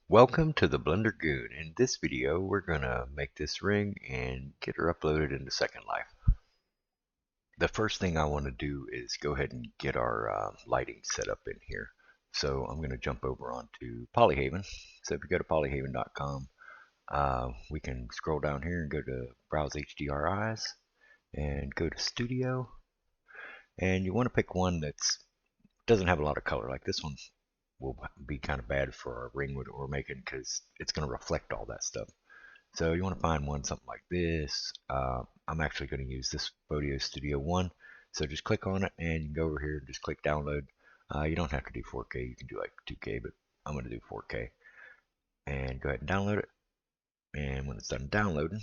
Welcome to the Blender Goon. In this video, we're gonna make this ring and get her uploaded into Second Life. The first thing I want to do is go ahead and get our lighting set up in here. So I'm gonna jump over onto Polyhaven. So if you go to polyhaven.com, we can scroll down here and go to Browse HDRIs and go to Studio. And you want to pick one that doesn't have a lot of color. Like this one will be kind of bad for our ring that we're making because it's going to reflect all that stuff. So you want to find one something like this. I'm actually going to use this Photo Studio 1. So just click on it and you can go over here and just click download. You don't have to do 4K. You can do like 2K, but I'm going to do 4K. And go ahead and download it. And when it's done downloading,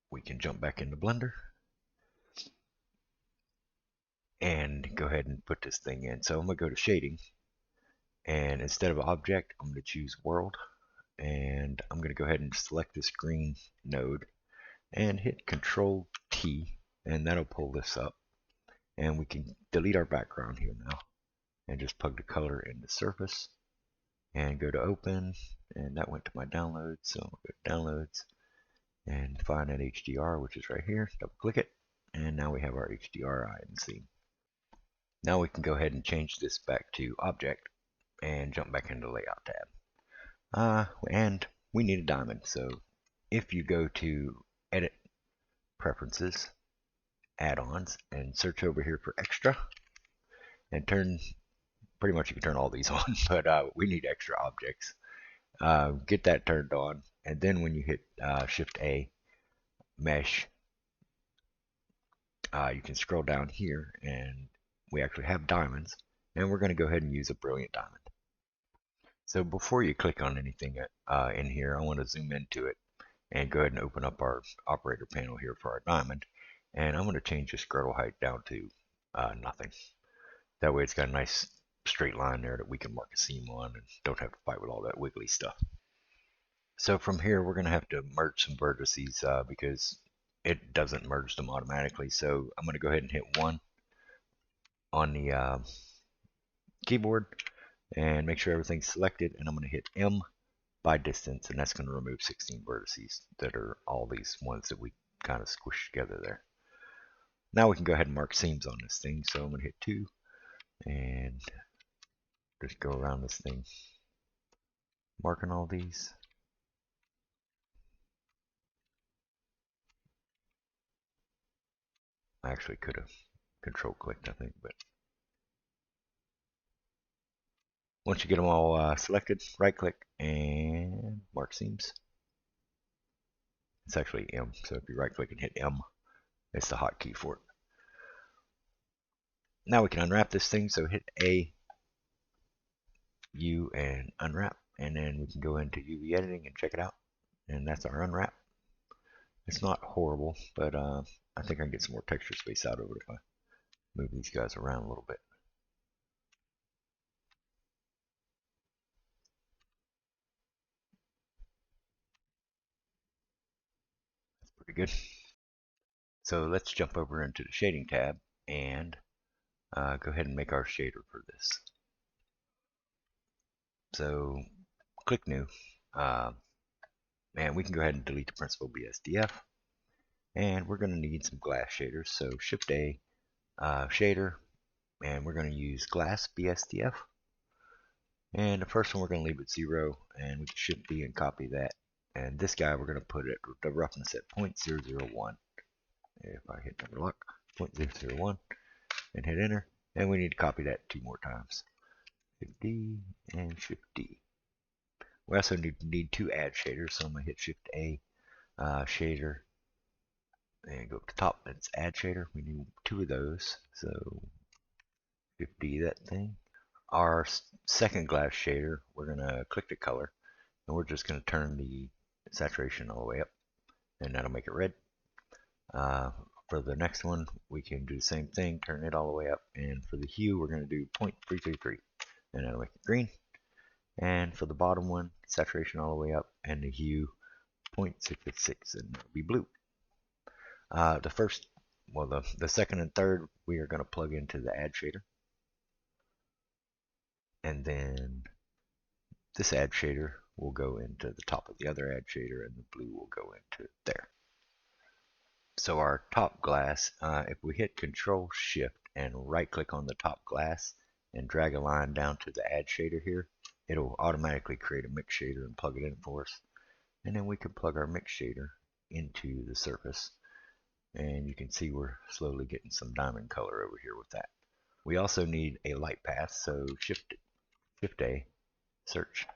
we can jump back into Blender and go ahead and put this thing in. So I'm going to go to shading, and instead of object, I'm going to choose world, and I'm going to go ahead and select this green node and hit Control T, and that'll pull this up, and we can delete our background here now and just plug the color in the surface and go to open, and that went to my downloads. So I'll go to downloads and find that HDR, which is right here. Double click it, and now we have our HDRI in the scene. Now we can go ahead and change this back to object and jump back into the layout tab. And we need a diamond. So if you go to edit preferences, add-ons, and search over here for extra, and pretty much you can turn all these on, but we need extra objects. Get that turned on, and then when you hit Shift A, mesh, you can scroll down here, and we actually have diamonds, and we're going to go ahead and use a brilliant diamond. So before you click on anything in here, I want to zoom into it and go ahead and open up our operator panel here for our diamond. And I'm going to change the scroll height down to nothing. That way it's got a nice straight line there that we can mark a seam on and don't have to fight with all that wiggly stuff. So from here, we're going to have to merge some vertices because it doesn't merge them automatically. So I'm going to go ahead and hit 1 on the keyboard and make sure everything's selected, and I'm going to hit M by distance, and that's going to remove 16 vertices that are all these ones that we kind of squished together there. Now we can go ahead and mark seams on this thing, so I'm going to hit 2 and just go around this thing marking all these. I actually could have control clicked, I think, but once you get them all selected, right click and mark seams. It's actually M, so if you right click and hit M, it's the hotkey for it. Now we can unwrap this thing, so hit A, U, and unwrap, and then we can go into UV editing and check it out. And that's our unwrap. It's not horrible, but I think I can get some more texture space out of it if I move these guys around a little bit. That's pretty good. So let's jump over into the shading tab and go ahead and make our shader for this. So click new, and we can go ahead and delete the principal BSDF, and we're going to need some glass shaders. So Shift A, shader, and we're going to use glass BSDF. And the first one we're going to leave at 0, and we can Shift D and copy that. And this guy we're going to put it the roughness at 0.001. If I hit number lock, 0.001, and hit enter, and we need to copy that 2 more times. Shift D and Shift D. We also need 2 add shaders, so I'm going to hit Shift A, shader, and go up to top. It's add shader. We need 2 of those, so Shift D that thing. Our second glass shader, we're going to click the color, and we're just going to turn the saturation all the way up, and that'll make it red. For the next one, we can do the same thing, turn it all the way up, and for the hue, we're going to do 0.333, and that'll make it green. And for the bottom one, saturation all the way up, and the hue 0.666, and it'll be blue. The second and third, we are going to plug into the add shader. And then this add shader will go into the top of the other add shader, and the blue will go into there. So our top glass, if we hit Control Shift and right click on the top glass and drag a line down to the add shader here, it'll automatically create a mix shader and plug it in for us. And then we can plug our mix shader into the surface, and you can see we're slowly getting some diamond color over here with that. We also need a light path, so Shift A, search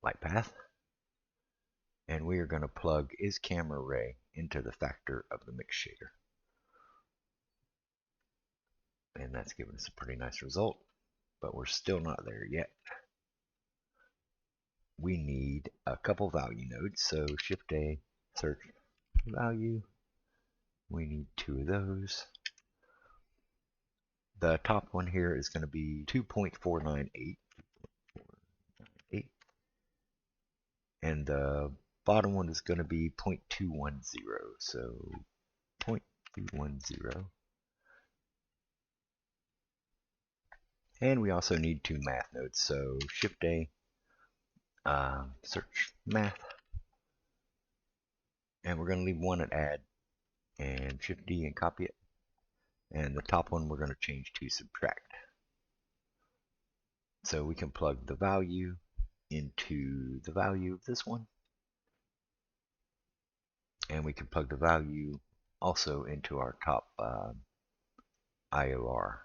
light path, and we are going to plug is camera ray into the factor of the mix shader. And that's giving us a pretty nice result, but we're still not there yet. We need a couple value nodes, so Shift A, search value. We need 2 of those. The top one here is going to be 2.498, and the bottom one is going to be 0.210, so 0.210. And we also need 2 math nodes, so Shift A, search math, and we're going to leave one at add, and Shift D and copy it. And the top one we're going to change to subtract. So we can plug the value into the value of this one, and we can plug the value also into our top IOR.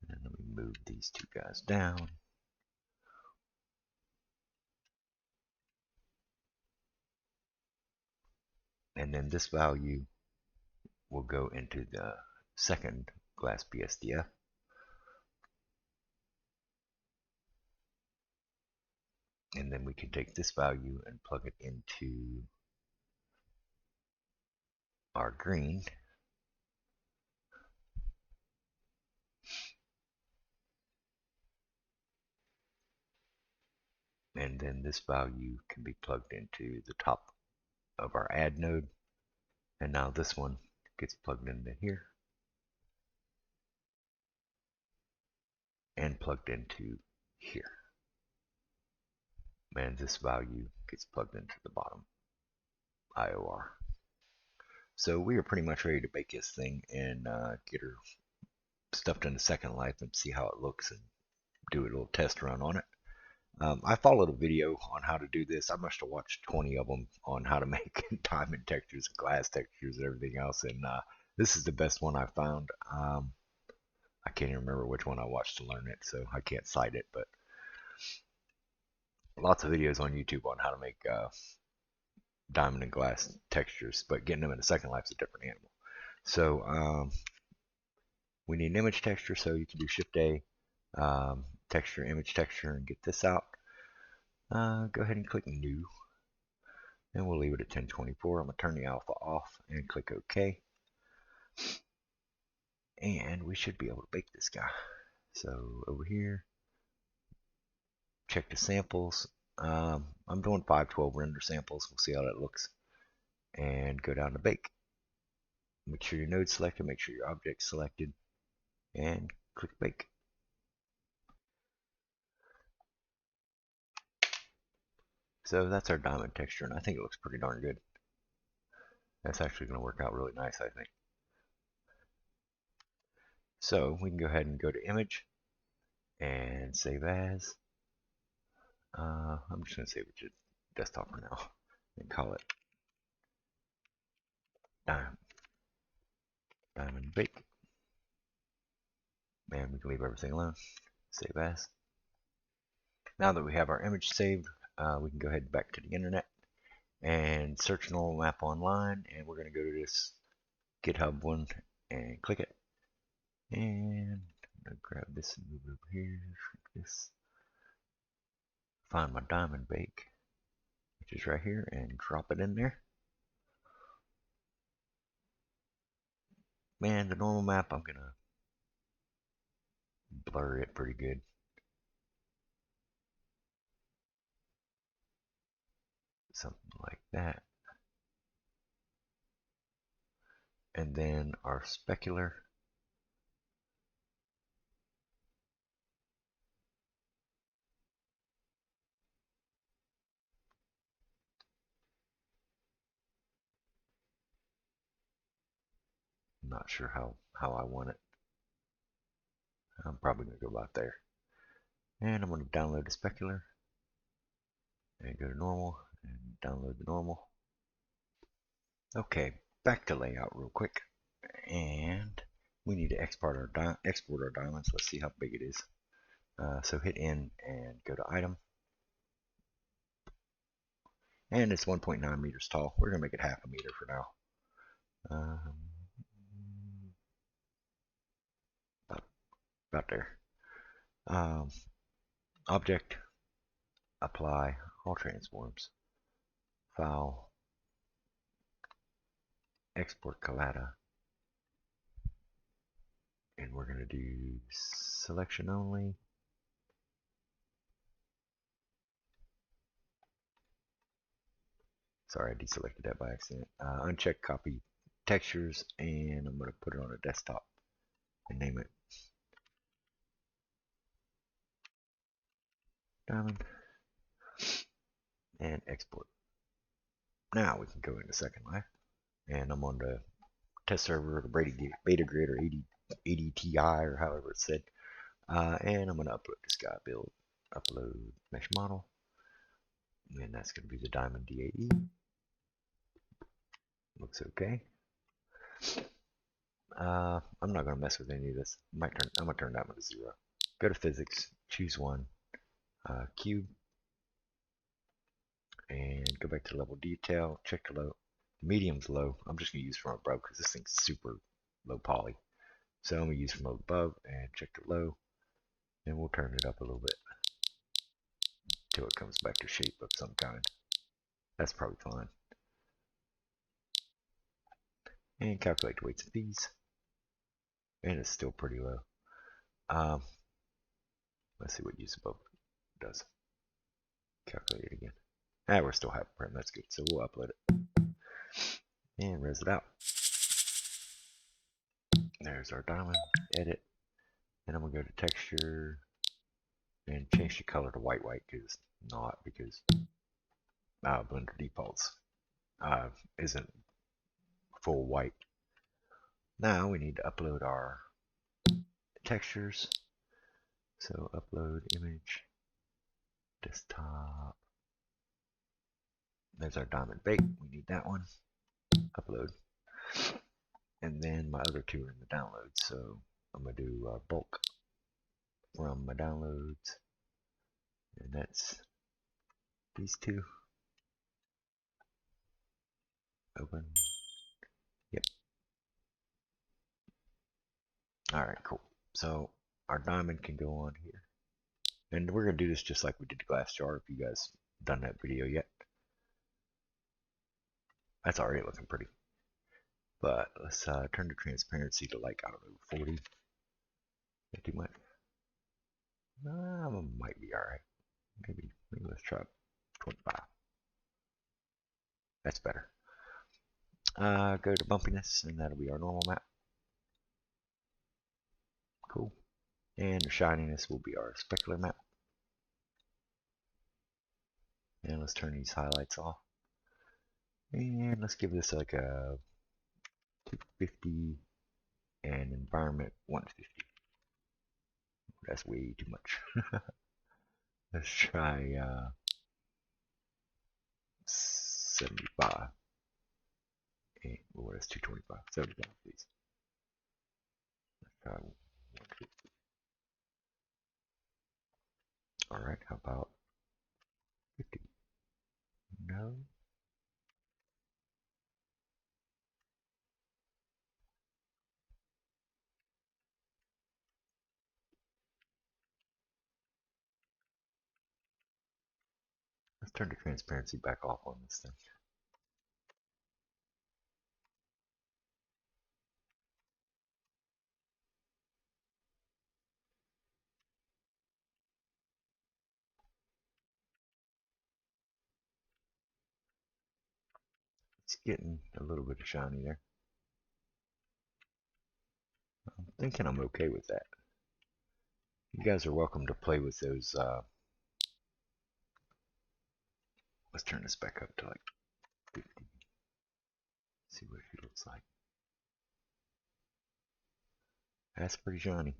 And let me move these 2 guys down. And then this value will go into the second glass BSDF. And then we can take this value and plug it into our green. And then this value can be plugged into the top of our add node. And now this one gets plugged into here and plugged into here. And this value gets plugged into the bottom IOR. So we are pretty much ready to bake this thing and get her stuffed into SecondLife and see how it looks and do a little test run on it. I followed a video on how to do this. I must have watched 20 of them on how to make diamond textures and glass textures and everything else, and this is the best one I found. I can't even remember which one I watched to learn it, so I can't cite it, but lots of videos on YouTube on how to make diamond and glass textures, but getting them into SecondLife is a different animal. So we need an image texture, so you can do Shift A, texture, image texture, and get this out. Go ahead and click New, and we'll leave it at 1024. I'm going to turn the alpha off and click OK. And we should be able to bake this guy. So over here, check the samples. I'm doing 512 render samples. We'll see how that looks. And go down to bake. Make sure your node's selected, make sure your object's selected, and click bake. So that's our diamond texture, and I think it looks pretty darn good. That's actually going to work out really nice, I think. So we can go ahead and go to image and save as. I'm just going to save it to desktop for now and call it diamond bake. And we can leave everything alone. Save as. Now that we have our image saved, we can go ahead back to the internet and search normal map online, and we're going to go to this GitHub one and click it. And I'm going to grab this and move it over here. This. Find my diamond bake, which is right here, and drop it in there. Man, the normal map, I'm going to blur it pretty good. Something like that. And then our specular. not sure how I want it. I'm probably going to go about there. And I'm going to download the specular and go to normal and download the normal. Okay, back to layout real quick. And we need to export our diamonds. Let's see how big it is. So hit N and go to item. And it's 1.9 meters tall. We're going to make it half a meter for now. About there. Object, apply, all transforms, file, export collada, and we're going to do selection only. Sorry, I deselected that by accident. Uncheck copy textures, and I'm going to put it on a desktop and name it diamond and export. Now we can go into SecondLife, and I'm on the test server, the beta grid or 80 Ti or however it's said, and I'm going to upload this guy build, upload mesh model, and that's going to be the diamond DAE. Looks okay. I'm not going to mess with any of this. I'm going to turn that one to 0. Go to physics, choose one, cube, and go back to level detail, check the low. The medium's low. I'm just going to use from above because this thing's super low poly. So I'm going to use from above and check the low, and we'll turn it up a little bit until it comes back to shape of some kind. That's probably fine. And calculate the weights and fees. And it's still pretty low. Let's see what use above does. Calculate it again. We're still half print. That's good. So we'll upload it and res it out. There's our diamond. Edit, and I'm gonna go to texture and change the color to white because not because Blender defaults isn't full white. Now we need to upload our textures. So upload image, desktop. There's our diamond bait. We need that one. Upload. And then my other two are in the download. So I'm going to do bulk from my downloads. And that's these two. Open. Yep. Alright, cool. So our diamond can go on here. And we're going to do this just like we did the glass jar if you guys done that video yet. That's already looking pretty. But let's turn the transparency to like, I don't know, 40. Not too much. Might be alright. Maybe let's try 25. That's better. Go to bumpiness, and that'll be our normal map. Cool. And the shininess will be our specular map. And let's turn these highlights off. And let's give this like a 250 and environment 150. That's way too much. Let's try 75. And well, that's 225. 75, please. Let's try 150. Alright, how about 50? No. Let's turn the transparency back off on this thing. It's getting a little bit of shiny there. I'm thinking I'm okay with that. You guys are welcome to play with those. Let's turn this back up to like 50. See what she looks like. That's pretty shiny.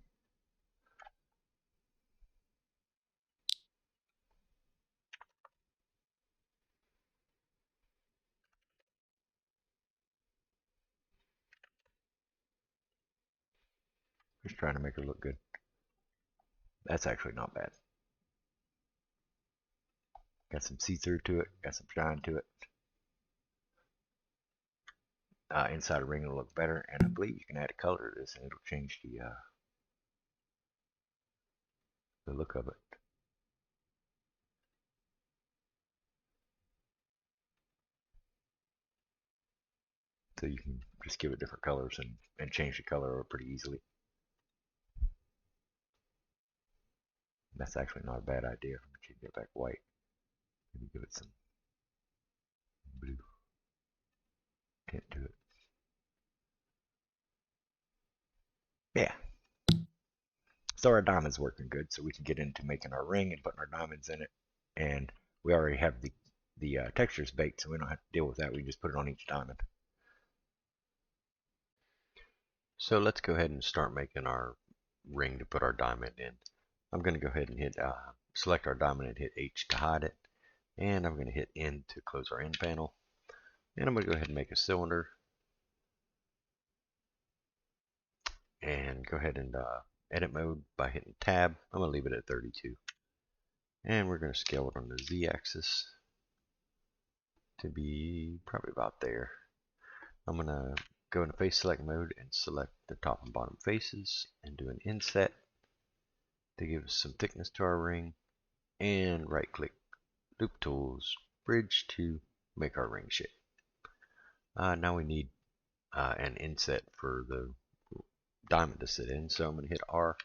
Just trying to make her look good. That's actually not bad. Got some see-through to it. Got some shine to it. Inside a ring will look better, and I believe you can add a color to this, and it'll change the look of it. So you can just give it different colors and change the color pretty easily. That's actually not a bad idea. But you get back white. Maybe give it some blue tint to it. Yeah. So our diamond's working good, so we can get into making our ring and putting our diamonds in it. And we already have the textures baked, so we don't have to deal with that. We just put it on each diamond. So let's go ahead and start making our ring to put our diamond in. I'm going to go ahead and hit select our diamond and hit H to hide it. And I'm going to hit N to close our end panel. And I'm going to go ahead and make a cylinder. And go ahead and edit mode by hitting tab. I'm going to leave it at 32. And we're going to scale it on the Z-axis to be probably about there. I'm going to go into face select mode and select the top and bottom faces and do an inset to give us some thickness to our ring, and right click loop tools bridge to make our ring shape. Now we need an inset for the diamond to sit in, so I'm going to hit R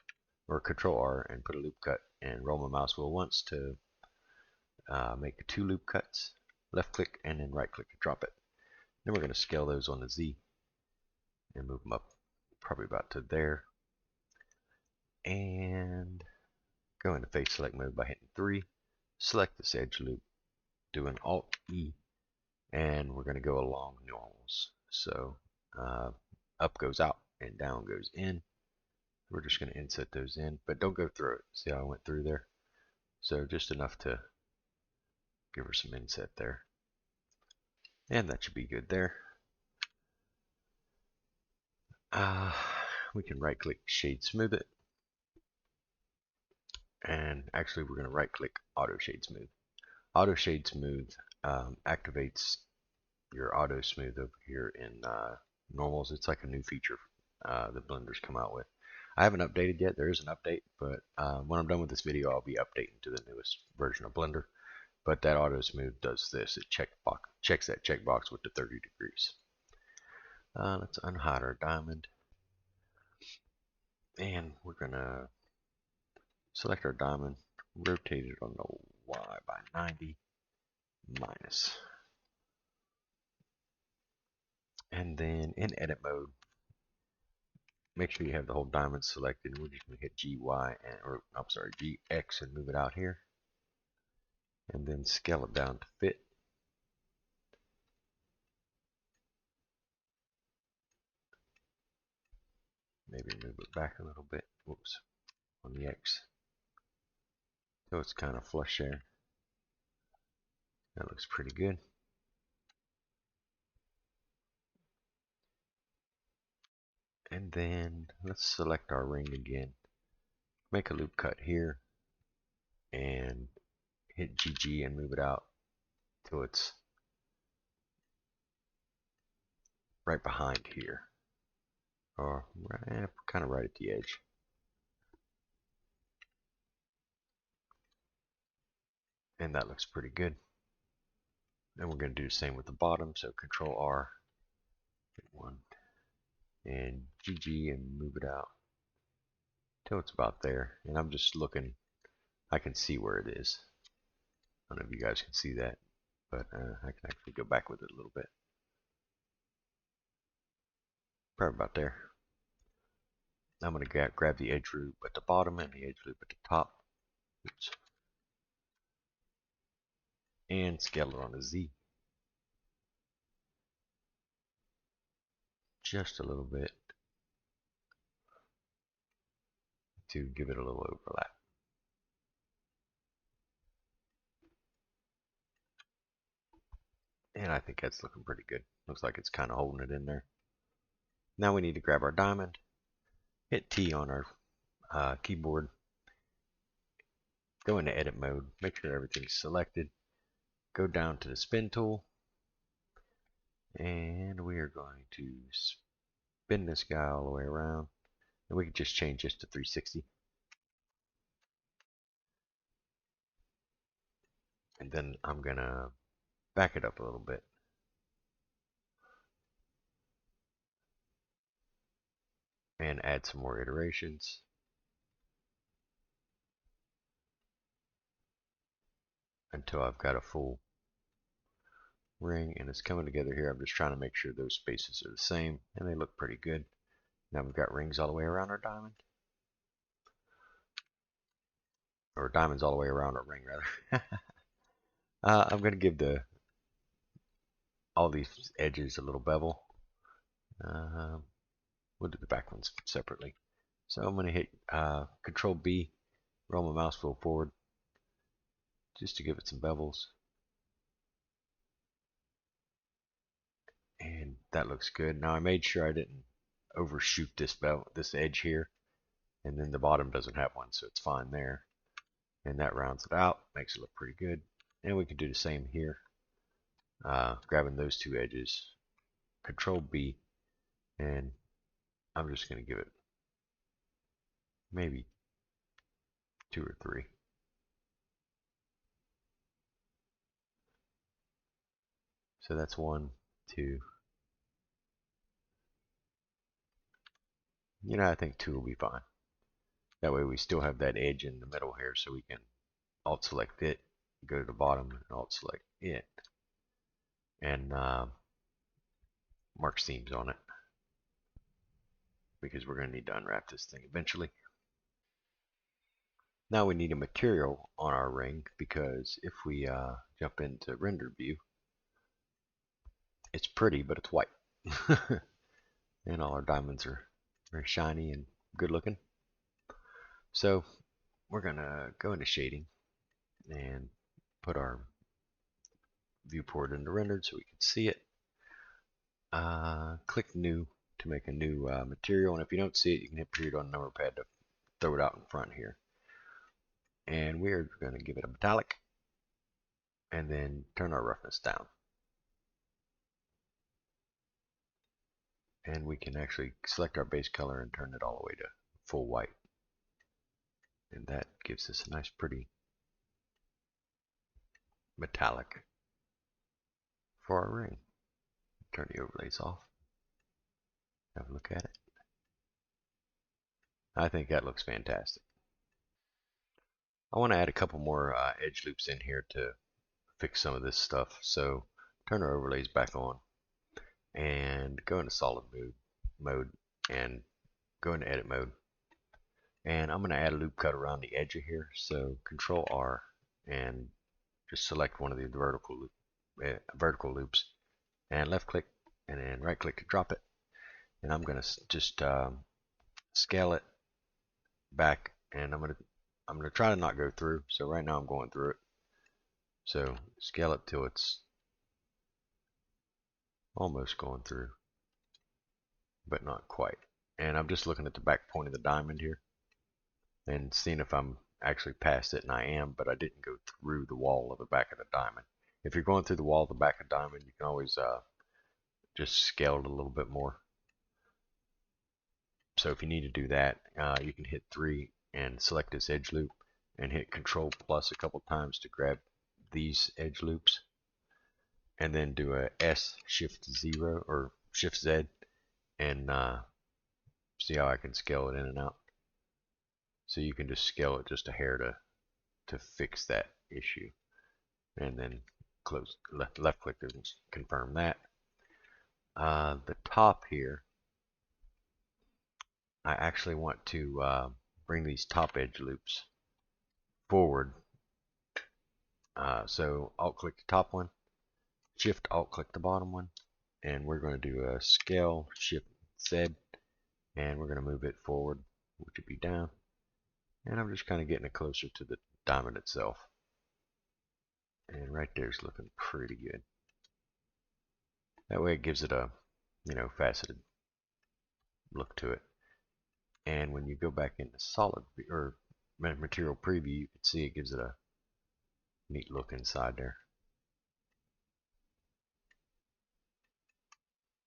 or Control R and put a loop cut and roll my mouse wheel once to make 2 loop cuts, left click and then right click to drop it. Then we're going to scale those on the Z and move them up probably about to there, and go into face select mode by hitting 3, select this edge loop, do an Alt E, and we're going to go along normals. So up goes out and down goes in. We're just going to inset those in, but don't go through it. See how I went through there? So just enough to give her some inset there. And that should be good there. We can right click shade smooth it. And actually we're going to right click auto shade smooth. Auto shade smooth activates your auto smooth over here in normals. It's like a new feature that Blender's come out with. I haven't updated yet. There is an update, but when I'm done with this video, I'll be updating to the newest version of Blender. But that auto smooth does this. It checks that checkbox with the 30 degrees. Let's unhide our diamond. And we're going to select our diamond, rotate it on the Y by 90, minus. And then in edit mode, make sure you have the whole diamond selected. We're just going to hit GY or I'm sorry, GX and move it out here. And then scale it down to fit. Maybe move it back a little bit. Whoops, on the X. So it's kind of flush there. That looks pretty good. And then let's select our ring again. Make a loop cut here and hit GG and move it out till it's right behind here, or kind of right at the edge. And that looks pretty good. Then we're going to do the same with the bottom, so Control R, hit 1, and GG and move it out till it's about there. And I'm just looking, I can see where it is. I don't know if you guys can see that, but I can actually go back with it a little bit. Probably about there. I'm going to grab the edge loop at the bottom and the edge loop at the top. Oops. And scale it on a Z. Just a little bit. to give it a little overlap. And I think that's looking pretty good. Looks like it's kind of holding it in there. Now we need to grab our diamond, hit T on our keyboard, go into edit mode, make sure everything's selected, go down to the spin tool, and we are going to spin this guy all the way around. And we can just change this to 360. And then I'm going to back it up a little bit. And add some more iterations. Until I've got a full ring and it's coming together here. I'm just trying to make sure those spaces are the same and they look pretty good. Now we've got rings all the way around our diamond. Or diamonds all the way around our ring, rather. I'm going to give all these edges a little bevel. We'll do the back ones separately. So I'm going to hit Control B, roll my mouse wheel forward, just to give it some bevels. And that looks good. Now I made sure I didn't overshoot this edge here, and then the bottom doesn't have one, so it's fine there. And that rounds it out, makes it look pretty good. And we can do the same here, grabbing those two edges, Control B, and I'm just going to give it maybe 2 or 3. So that's 1, 2. I think 2 will be fine. That way we still have that edge in the middle here, so we can alt select it, go to the bottom and alt select it, and mark seams on it, because we're going to need to unwrap this thing eventually. Now we need a material on our ring, because if we jump into render view, it's pretty, but it's white. And all our diamonds are very shiny and good looking. So we're going to go into shading and put our viewport into rendered so we can see it. Click new to make a new material, and if you don't see it, you can hit period on the number pad to throw it out in front here. And we're going to give it a metallic and then turn our roughness down. And we can actually select our base color and turn it all the way to full white. And that gives us a nice pretty metallic for our ring. Turn the overlays off. Have a look at it. I think that looks fantastic. I want to add a couple more edge loops in here to fix some of this stuff. So turn our overlays back on and go into solid mode and go into edit mode. And I'm going to add a loop cut around the edge of here. So Control R and just select one of the vertical loops and left click and then right click to drop it. And I'm going to just scale it back, and I'm going to try to not go through. So right now I'm going through it. So scale it till it's almost going through, but not quite. And I'm just looking at the back point of the diamond here and seeing if I'm actually past it, and I am, but I didn't go through the wall of the back of the diamond. If you're going through the wall of the back of the diamond, you can always just scale it a little bit more. So if you need to do that, you can hit 3 and select this edge loop and hit Control plus a couple times to grab these edge loops, and then do a S Shift 0 or Shift Z and see how I can scale it in and out. So you can just scale it just a hair to fix that issue, and then close left click to confirm that. The top here, I actually want to bring these top edge loops forward. So alt click the top one, Shift alt click the bottom one, and we're going to do a scale Shift Z, and we're going to move it forward, which would be down, And I'm just kind of getting it closer to the diamond itself. And right there's looking pretty good. That way it gives it a, faceted look to it. And when you go back into solid or material preview, you can see it gives it a neat look inside there.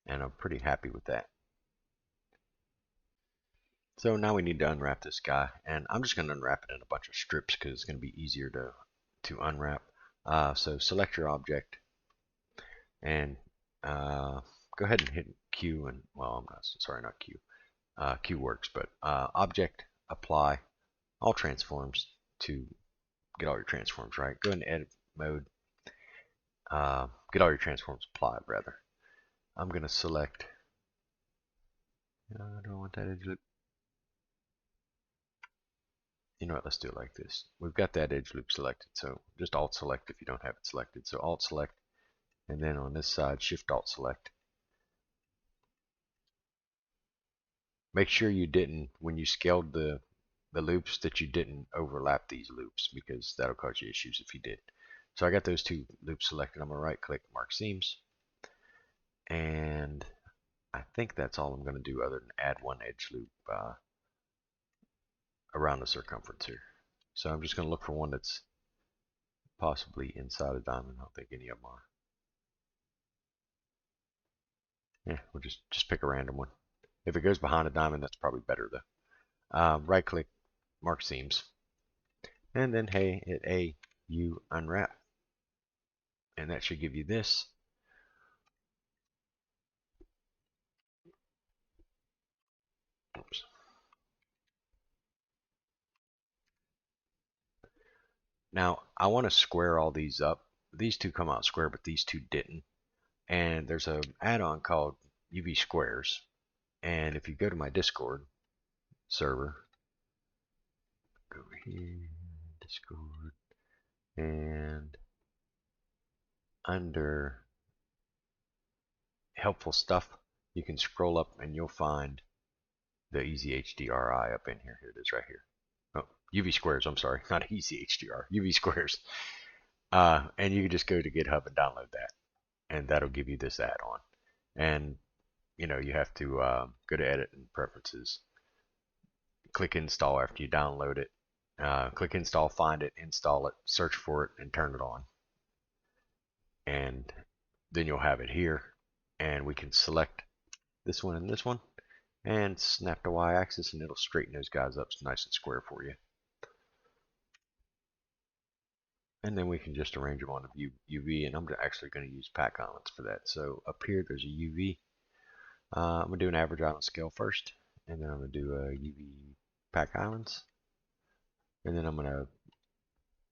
And I'm pretty happy with that. So now we need to unwrap this guy, and I'm just going to unwrap it in a bunch of strips because it's going to be easier to unwrap. So select your object and go ahead and hit Q, and well, I'm not sorry, not Q. Q works, but object, apply all transforms to get all your transforms right. Go into edit mode, get all your transforms applied rather. I'm going to select, I don't want that edge loop. You know what, let's do it like this. We've got that edge loop selected, so just Alt select if you don't have it selected. So Alt select, and then on this side, Shift Alt select. Make sure you didn't, when you scaled the loops, that you didn't overlap these loops, because that'll cause you issues if you did. So I got those two loops selected. I'm going to right click, mark seams, and I think that's all I'm going to do other than add one edge loop around the circumference here. So I'm just going to look for one that's possibly inside a diamond. I don't think any of them are. Yeah, we'll just pick a random one. If it goes behind a diamond, that's probably better though. Right click, mark seams, and then hey, hit A, U, unwrap, and that should give you this. Oops. Now I want to square all these up. These two come out square, but these two didn't. And there's an add-on called UV Squares. And if you go to my Discord server, go over here, Discord, and under helpful stuff, you can scroll up and you'll find the Easy HDRI up in here. Here it is right here. Oh, UV Squares, I'm sorry, not Easy HDR, UV Squares. And you can just go to GitHub and download that, and that'll give you this add-on. And you have to go to Edit and Preferences, click Install after you download it, click Install, find it, install it, search for it, and turn it on. And then you'll have it here, and we can select this one and this one, and snap to Y-axis, and it'll straighten those guys up nice and square for you. And then we can just arrange them on the UV, and I'm actually going to use pack islands for that. So up here, there's a UV. I'm going to do an average island scale first, and then I'm going to do a UV pack islands. And then I'm going to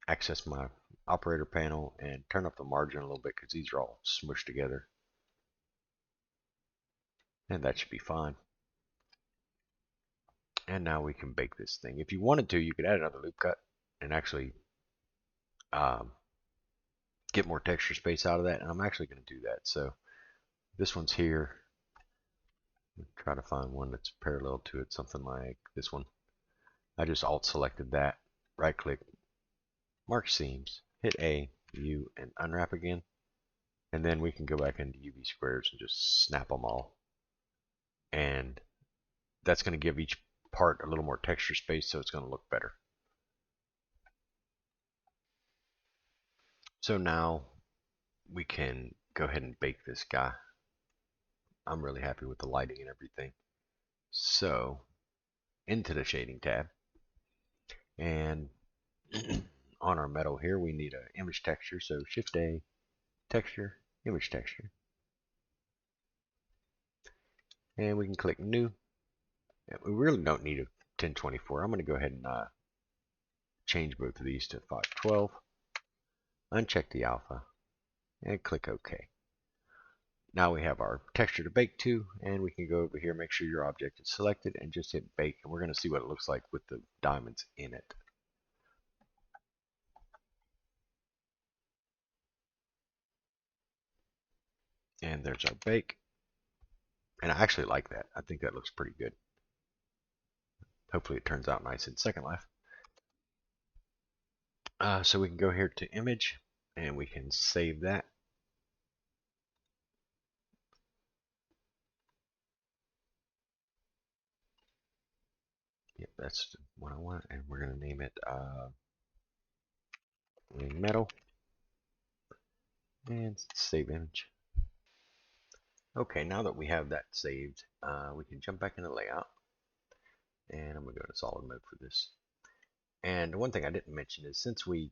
access my operator panel and turn up the margin a little bit because these are all smushed together. And that should be fine. And now we can bake this thing. If you wanted to, you could add another loop cut and actually get more texture space out of that. And I'm actually going to do that. So this one's here. Try to find one that's parallel to it, something like this one. I just alt selected that, right click, mark seams, hit A, U, and unwrap again. And then we can go back into UV squares and just snap them all. And that's going to give each part a little more texture space, so it's going to look better. So now we can go ahead and bake this guy. I'm really happy with the lighting and everything. So into the shading tab, and on our metal here we need an image texture, so Shift A, texture, image texture, and we can click new. We really don't need a 1024. I'm going to go ahead and change both of these to 512, uncheck the alpha, and click OK. Now we have our texture to bake to, and we can go over here, make sure your object is selected, and just hit bake, and we're going to see what it looks like with the diamonds in it. And there's our bake. And I actually like that. I think that looks pretty good. Hopefully it turns out nice in Second Life. So we can go here to image and we can save that. Yep, that's what I want, and we're going to name it metal and save image. Okay, now that we have that saved, we can jump back into layout, and I'm going to go to solid mode for this. And one thing I didn't mention is since we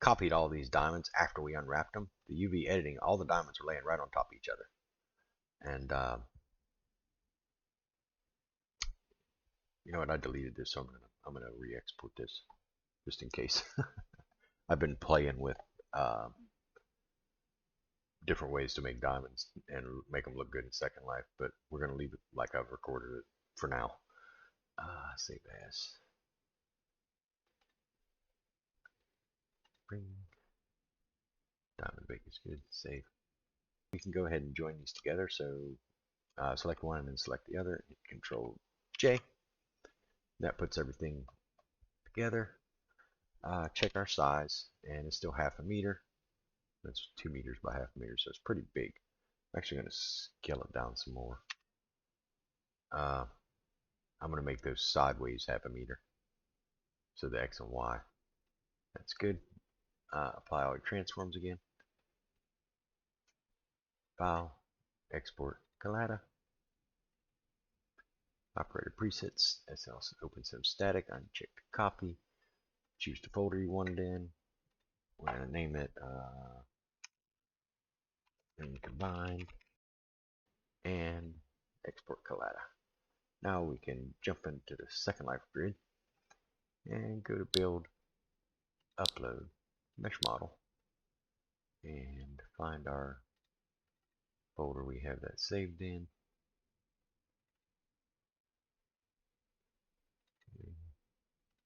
copied all these diamonds after we unwrapped them, the UV editing, all the diamonds are laying right on top of each other. And you know what? I deleted this, so I'm gonna re-export this just in case. I've been playing with uh, different ways to make diamonds and make them look good in Second Life, but we're gonna leave it like I've recorded it for now. Save as. Bring diamond bake is good. Save. We can go ahead and join these together. So select one and then select the other. Hit Control J. That puts everything together. Check our size, and it's still half a meter. That's 2 meters by half a meter, so it's pretty big. I'm actually going to scale it down some more. I'm going to make those sideways half a meter. So the X and Y. That's good. Apply all your transforms again. File, export, collada. Operator presets. SL open sim static. Uncheck the copy. Choose the folder you want it in. We're going to name it and combine and export collada. Now we can jump into the Second Life grid and go to build, upload, mesh model, and find our folder we have that saved in.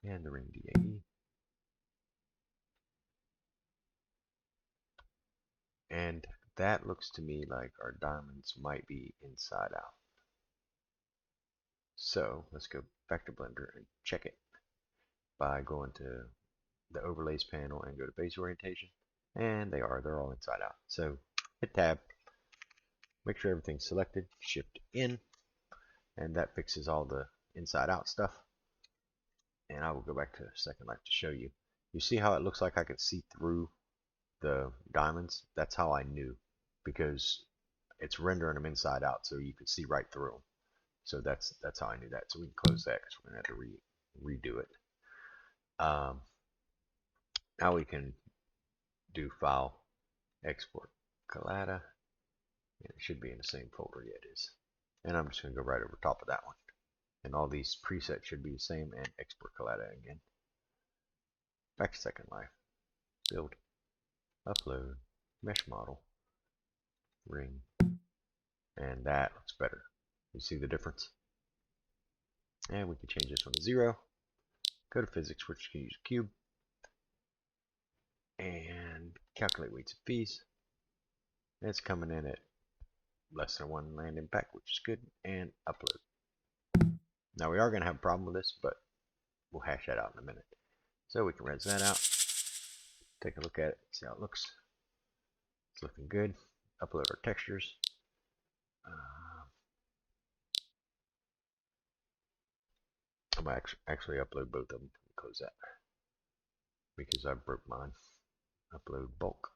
And the ring DAE. And that looks to me like our diamonds might be inside out. So let's go back to Blender and check it by going to the overlays panel and go to base orientation. And they're all inside out. So hit tab, make sure everything's selected, shift in, and that fixes all the inside out stuff. And I will go back to Second Life to show you. You see how it looks like I could see through the diamonds? That's how I knew, because it's rendering them inside out, so you could see right through them. So that's how I knew that. So we can close that because we're gonna have to redo it. Now we can do file, export, collada, and it should be in the same folder. Yeah, it is. And I'm just gonna go right over top of that one. And all these presets should be the same, and export collada again. Back to Second Life. Build, upload, mesh model, ring, and that looks better. You see the difference? And we can change this one to 0. Go to physics, which you can use a cube, and calculate weights and fees. And it's coming in at less than 1 land impact, which is good, and upload. Now we are going to have a problem with this, but we'll hash that out in a minute. So we can res that out, take a look at it, see how it looks. It's looking good. Upload our textures. I'm going to actually upload both of them. Close that because I broke mine. Upload bulk.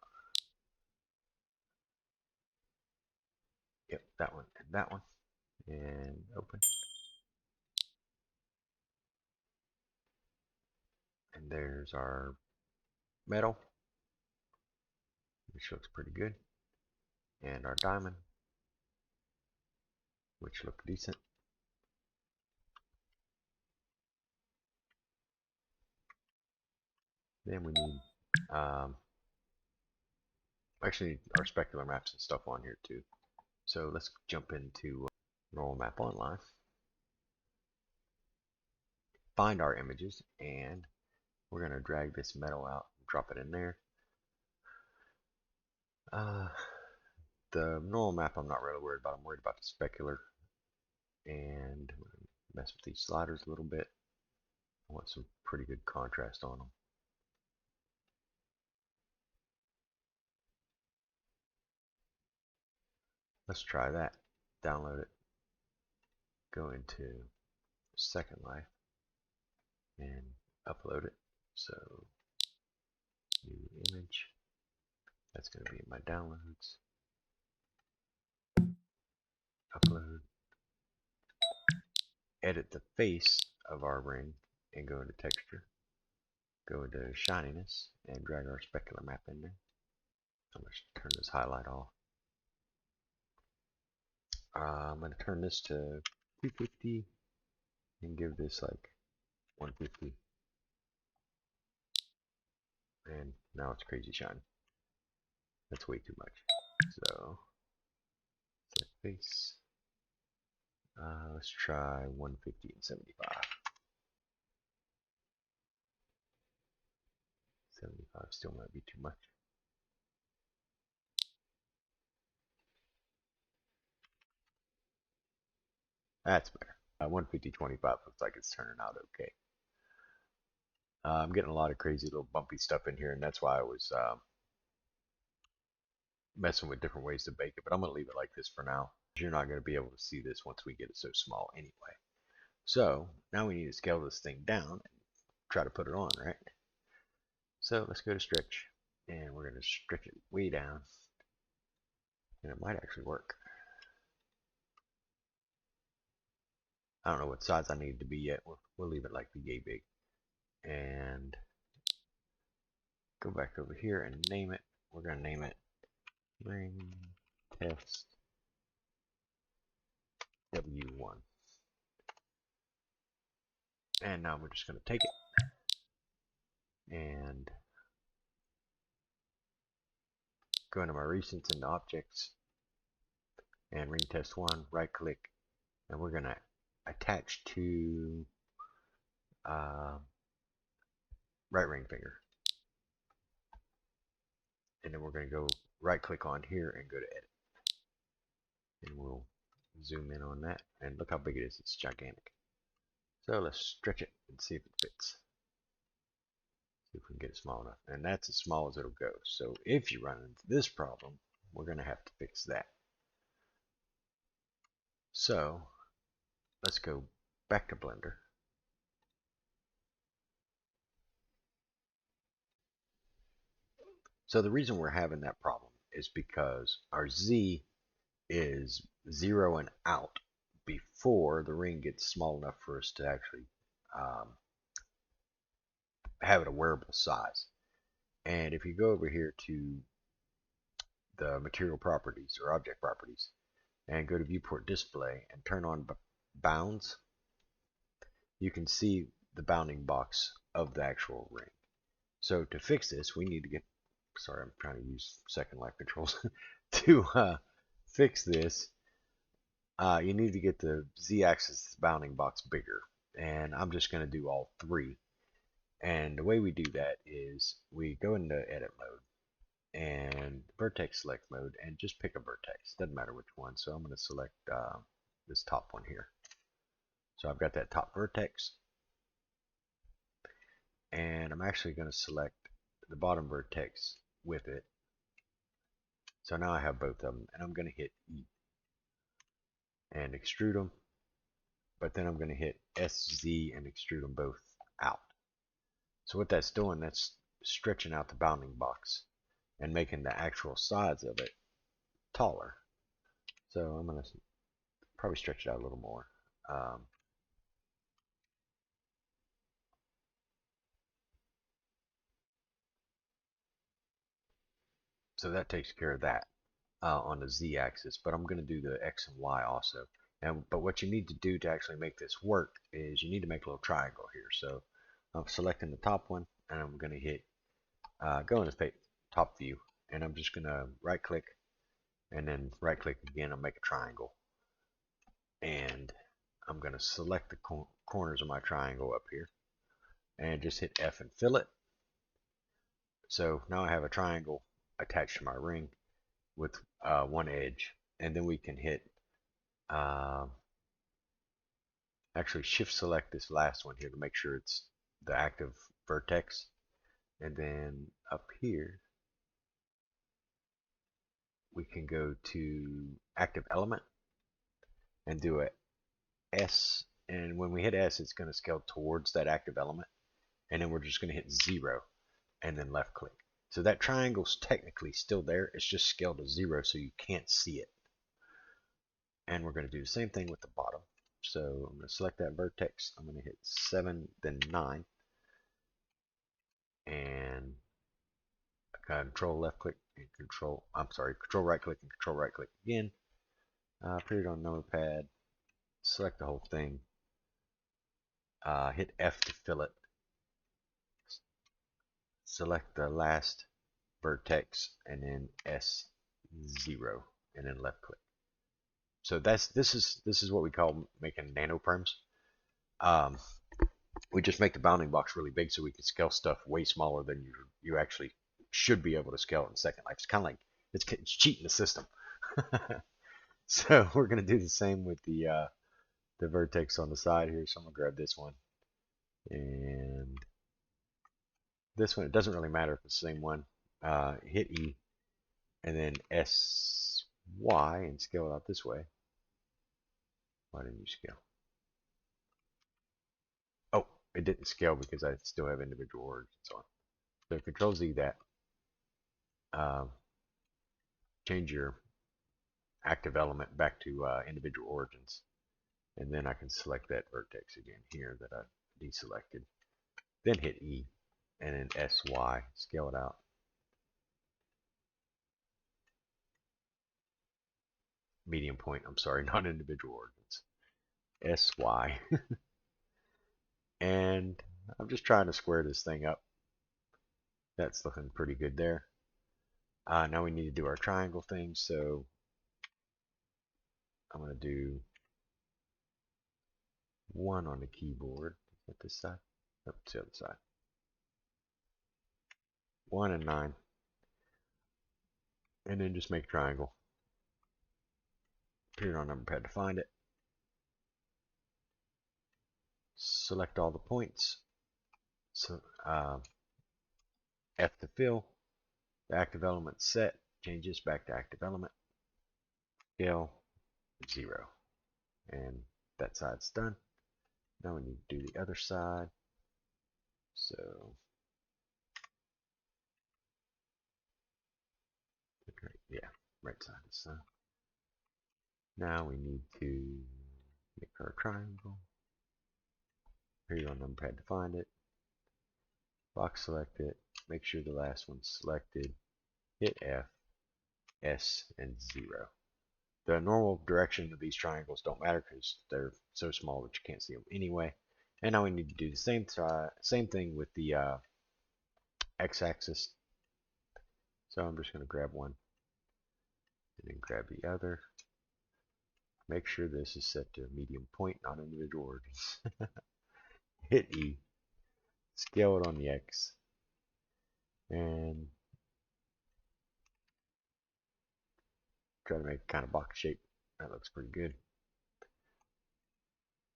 Yep, that one and that one. And open. And there's our metal, which looks pretty good. And our diamond, which look decent. Then we need actually our specular maps and stuff on here too. So let's jump into normal map online, find our images, and we're going to drag this metal out, drop it in there. The normal map I'm not really worried about. I'm worried about the specular, and mess with these sliders a little bit. I want some pretty good contrast on them. Let's try that. Download it. Go into SecondLife and upload it. So new image. That's going to be in my downloads. Upload. Edit the face of our ring and go into texture. Go into shininess and drag our specular map in there. I'm going to turn this highlight off. I'm going to turn this to 250 and give this like 150. And now it's crazy shiny. That's way too much. So select face. Let's try 150 and 75. 75 still might be too much. That's better. 150, 25 looks like it's turning out okay. I'm getting a lot of crazy little bumpy stuff in here, and that's why I was messing with different ways to bake it. But I'm going to leave it like this for now. You're not going to be able to see this once we get it so small anyway. So now we need to scale this thing down and try to put it on, right? So let's go to stretch, and we're going to stretch it way down, and it might actually work. I don't know what size I need it to be yet. We'll leave it like the yay big. And go back over here and name it. We're going to name it ring test W1. And now we're just going to take it and go into my recents and objects and ring test 1, right click, and we're going to attach to right ring finger. And then we're going to go right click on here and go to edit. And we'll zoom in on that, and look how big it is. It's gigantic. So let's stretch it and see if it fits. See if we can get it small enough. And that's as small as it'll go. So if you run into this problem, we're going to have to fix that. So let's go back to Blender. So the reason we're having that problem is because our Z is 0 and out before the ring gets small enough for us to actually have it a wearable size. And if you go over here to the material properties or object properties and go to viewport display and turn on bounds, you can see the bounding box of the actual ring. So to fix this, we need to get, sorry, I'm trying to use SecondLife controls to fix this. You need to get the Z-axis bounding box bigger, and I'm just going to do all three. And the way we do that is we go into edit mode and vertex select mode and just pick a vertex. Doesn't matter which one. So I'm going to select this top one here. So I've got that top vertex, and I'm actually going to select the bottom vertex with it. So now I have both of them, and I'm going to hit E and extrude them, but then I'm going to hit SZ and extrude them both out. So what that's doing, that's stretching out the bounding box and making the actual sides of it taller. So I'm going to probably stretch it out a little more. So that takes care of that on the Z-axis, but I'm going to do the X and Y also. But what you need to do to actually make this work is you need to make a little triangle here. So I'm selecting the top one, and I'm going to hit go into top view, and I'm just going to right click and then right click again and make a triangle. And I'm going to select the corners of my triangle up here and just hit F and fill it. So now I have a triangle attached to my ring with one edge, and then we can hit actually shift select this last one here to make sure it's the active vertex, and then up here we can go to active element and do a S, and when we hit S, it's going to scale towards that active element, and then we're just going to hit 0 and then left click. So that triangle's technically still there, it's just scaled to 0 so you can't see it. And we're going to do the same thing with the bottom. So I'm going to select that vertex, I'm going to hit 7, then 9, and control left click and control right click and control right click again. Put it on notepad, select the whole thing, hit F to fill it, select the last vertex and then S0 and then left click. So this is what we call making nanoprims. We just make the bounding box really big so we can scale stuff way smaller than you actually should be able to scale it in Second Life. It's kind of like it's cheating the system. So we're gonna do the same with the vertex on the side here. So I'm gonna grab this one and this one. It doesn't really matter if it's the same one. Hit E and then SY and scale it out this way. Why didn't you scale? Oh, it didn't scale because I still have individual words and so on. So Control Z that. Change your active element back to individual origins, and then I can select that vertex again here that I deselected. Then hit E and then SY, scale it out. Medium point, I'm sorry, not individual origins. SY. And I'm just trying to square this thing up. That's looking pretty good there. Now we need to do our triangle thing, so I'm going to do 1 on the keyboard. At this side? Nope, it's the other side. 1 and 9. And then just make a triangle. Put it on number pad to find it. Select all the points. So F to fill. The active element set. Change this back to active element. Scale 0. And that side's done. Now we need to do the other side. So yeah, right side is done. Now we need to make our triangle. Here you go on number pad to find it. Box select it. Make sure the last one's selected. Hit F, S, and 0. The normal direction of these triangles don't matter because they're so small that you can't see them anyway. And now we need to do the same thing with the x-axis. So I'm just going to grab one and then grab the other. Make sure this is set to medium point, not individual origins. Hit E, scale it on the X, and try to make kind of box shape. That looks pretty good.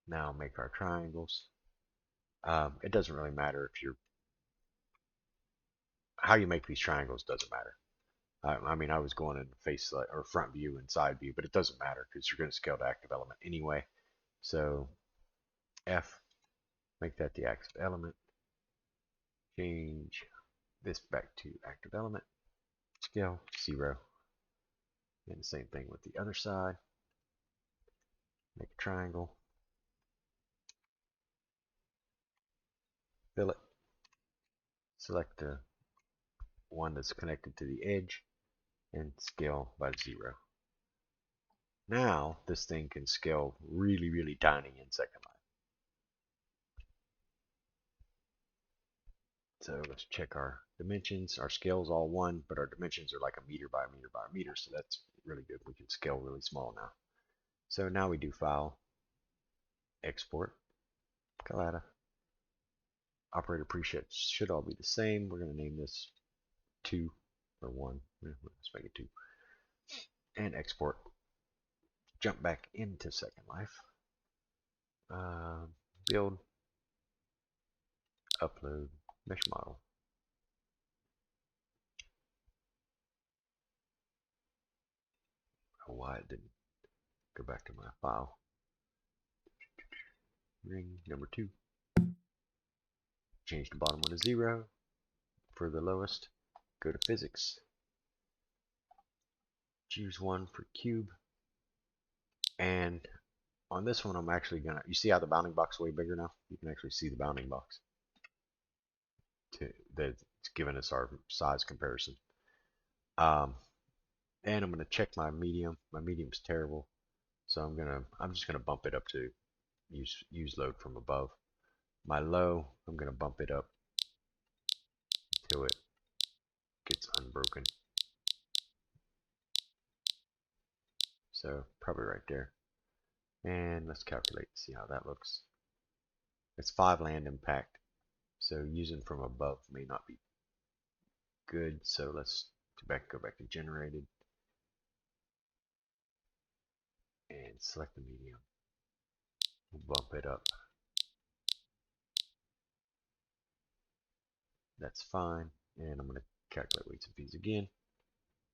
Now make our triangles. It doesn't really matter if you're how you make these triangles doesn't matter. I mean, I was going in face or front view and side view, but it doesn't matter because you're going to scale to active element anyway. So F, make that the active element. Change this back to active element. Scale 0. And the same thing with the other side. Make a triangle. Fill it. Select the one that's connected to the edge and scale by 0. Now this thing can scale really, really tiny in Second Life. So let's check our dimensions. Our scale is all 1, but our dimensions are like a meter by a meter by a meter, so that's really good. We can scale really small now. So now we do File, Export, Collada. Operator presets should all be the same. We're going to name this 2 or 1. Let's make it 2. And export. Jump back into Second Life. Build, upload, mesh model. know why it didn't go back to my file. Ring number 2. Change the bottom one to 0 for the lowest. Go to physics. Choose 1 for cube. And on this one, I'm actually gonna. You see how the bounding box is way bigger now? You can actually see the bounding box. That's giving us our size comparison. And I'm gonna check my medium. My medium's terrible, so I'm just gonna bump it up to use load from above. My low, I'm gonna bump it up till it gets unbroken. So probably right there. And let's calculate, see how that looks. It's 5 land impact, so using from above may not be good. So let's go back to generated and select the medium. We'll bump it up. That's fine. And I'm going to calculate weights and fees again.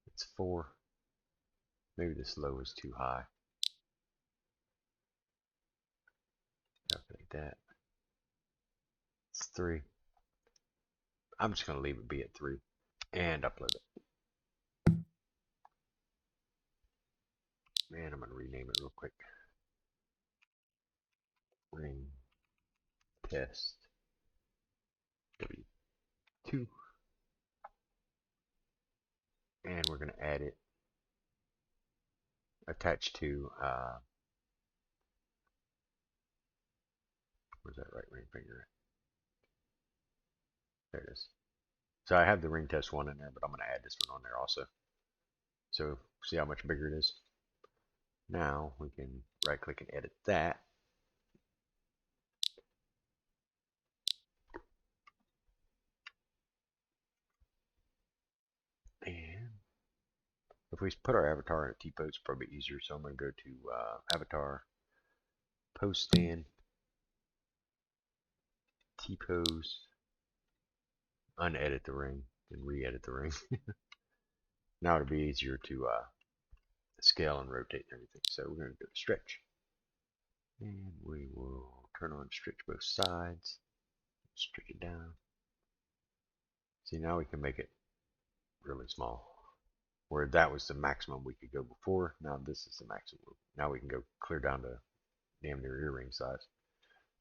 It's 4. Maybe this low is too high. Calculate that. It's 3. I'm just going to leave it be at 3 and upload it. And I'm going to rename it real quick. Ring test W2. And we're going to add it attached to where's that right ring finger at? There it is. So I have the ring test 1 in there, but I'm going to add this one on there also. So see how much bigger it is? Now we can right click and edit that. And if we put our avatar in a T-pose, it's probably easier. So I'm going to go to avatar, pose stand, T-pose, unedit the ring, and re-edit the ring. Now it'll be easier to scale and rotate and everything. So we're going to go to stretch. And we will turn on stretch both sides. Stretch it down. See, now we can make it really small. Where that was the maximum we could go before, now this is the maximum. Now we can go clear down to damn near earring size.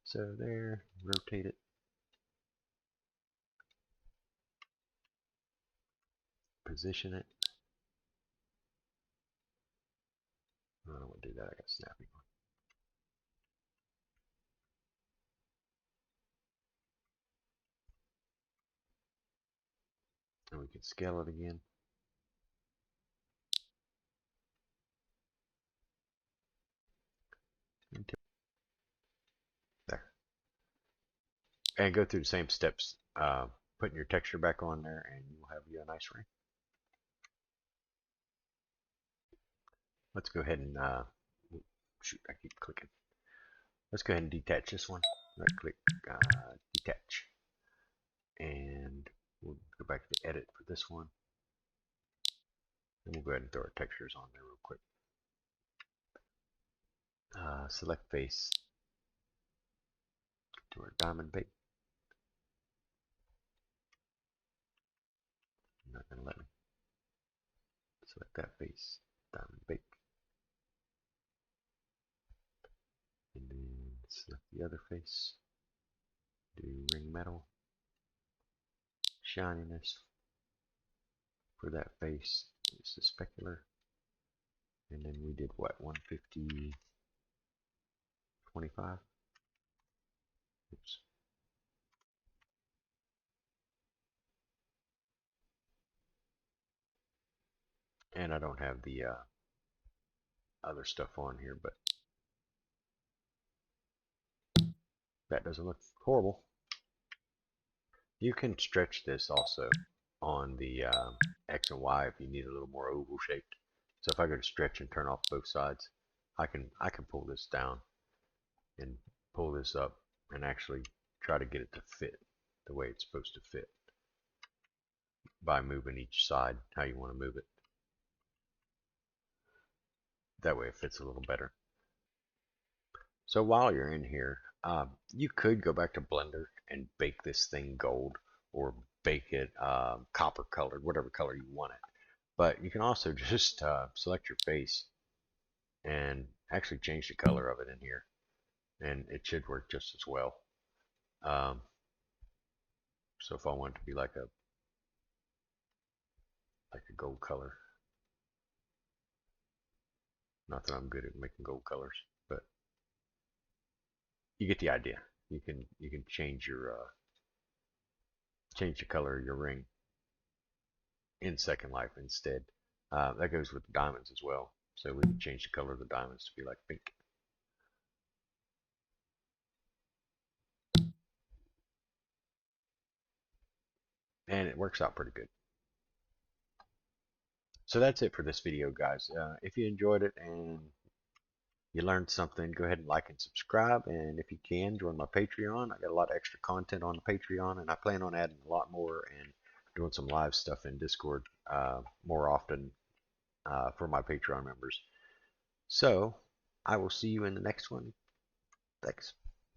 So there, rotate it. Position it. I don't want to do that, I got snapping on. And we can scale it again. There. And go through the same steps, putting your texture back on there, and you'll have you a nice ring. Let's go ahead and, shoot, I keep clicking. Let's go ahead and detach this one. Right click, detach. And we'll go back to edit for this one. And we'll go ahead and throw our textures on there real quick. Select face. To our diamond bait. Not going to let me. Select that face, diamond bait. And then select the other face. Do ring metal. Shininess. For that face, it's the specular. And then we did what, 150, 25? Oops. And I don't have the other stuff on here, but that doesn't look horrible. You can stretch this also on the X and Y if you need a little more oval shaped. So if I go to stretch and turn off both sides, I can pull this down and pull this up and actually try to get it to fit the way it's supposed to fit by moving each side how you want to move it. That way it fits a little better. So while you're in here, you could go back to Blender and bake this thing gold, or bake it copper colored, whatever color you want it. But you can also just select your face and actually change the color of it in here, and it should work just as well. Um, so if I want it to be like a gold color, not that I'm good at making gold colors, but you get the idea. You can change the color of your ring in Second Life instead. That goes with the diamonds as well. So we can change the color of the diamonds to be like pink. And it works out pretty good. So that's it for this video, guys. If you enjoyed it and you learned something, go ahead and like and subscribe. And if you can, join my Patreon. I got a lot of extra content on the Patreon, and I plan on adding a lot more and doing some live stuff in Discord more often for my Patreon members. So I will see you in the next one. Thanks.